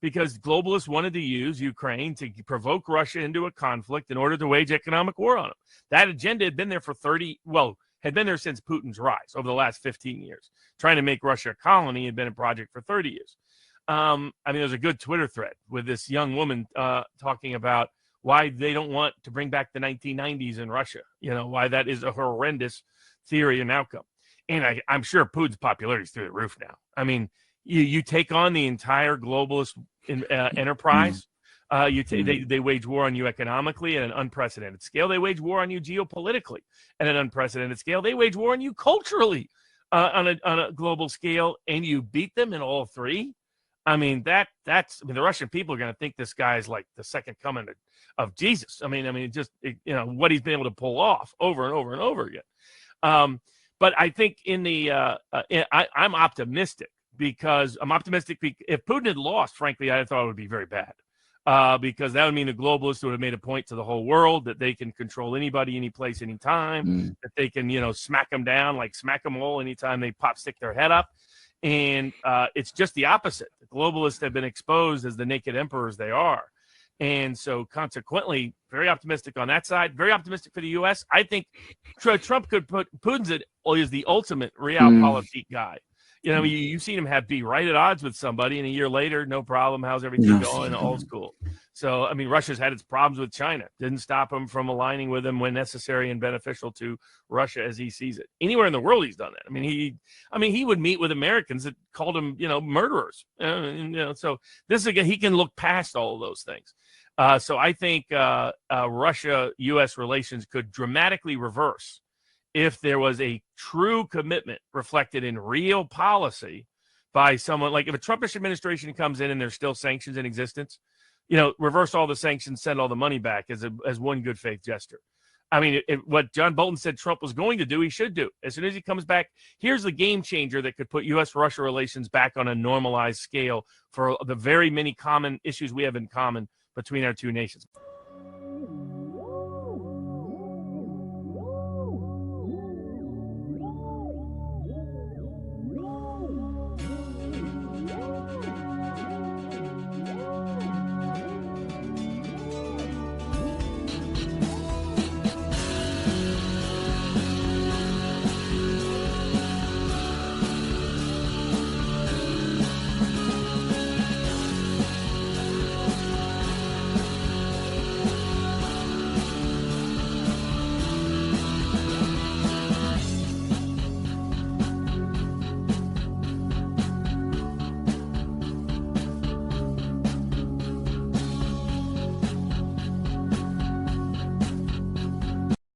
because globalists wanted to use Ukraine to provoke Russia into a conflict in order to wage economic war on them. That agenda had been there for had been there since Putin's rise over the last 15 years. Trying to make Russia a colony had been a project for 30 years. There's a good Twitter thread with this young woman talking about why they don't want to bring back the 1990s in Russia, why that is a horrendous theory and outcome. And I'm sure Putin's popularity is through the roof now. I mean, you take on the entire globalist enterprise. They wage war on you economically at an unprecedented scale. They wage war on you geopolitically at an unprecedented scale. They wage war on you culturally on a global scale, and you beat them in all three. I mean, the Russian people are going to think this guy is like the second coming of Jesus. What he's been able to pull off over and over and over again. But I think I'm optimistic because if Putin had lost, frankly, I thought it would be very bad. Because that would mean the globalists would have made a point to the whole world that they can control anybody, any place, anytime, that they can, smack them down, like smack them all anytime they stick their head up. And it's just the opposite. The globalists have been exposed as the naked emperors they are. And so consequently, very optimistic on that side, very optimistic for the U.S. I think Trump could put Putin's is the ultimate realpolitik guy. You've seen him be right at odds with somebody, and a year later, no problem. How's everything going? All's cool. So, Russia's had its problems with China. Didn't stop him from aligning with them when necessary and beneficial to Russia as he sees it. Anywhere in the world, he's done that. He would meet with Americans that called him, murderers. So this again, he can look past all of those things. So I think Russia-U.S. relations could dramatically reverse if there was a true commitment reflected in real policy by someone. Like if a Trumpish administration comes in and there's still sanctions in existence, reverse all the sanctions, send all the money back as one good faith gesture. What John Bolton said Trump was going to do, he should do. As soon as he comes back, here's the game changer that could put U.S.-Russia relations back on a normalized scale for the very many common issues we have in common between our two nations.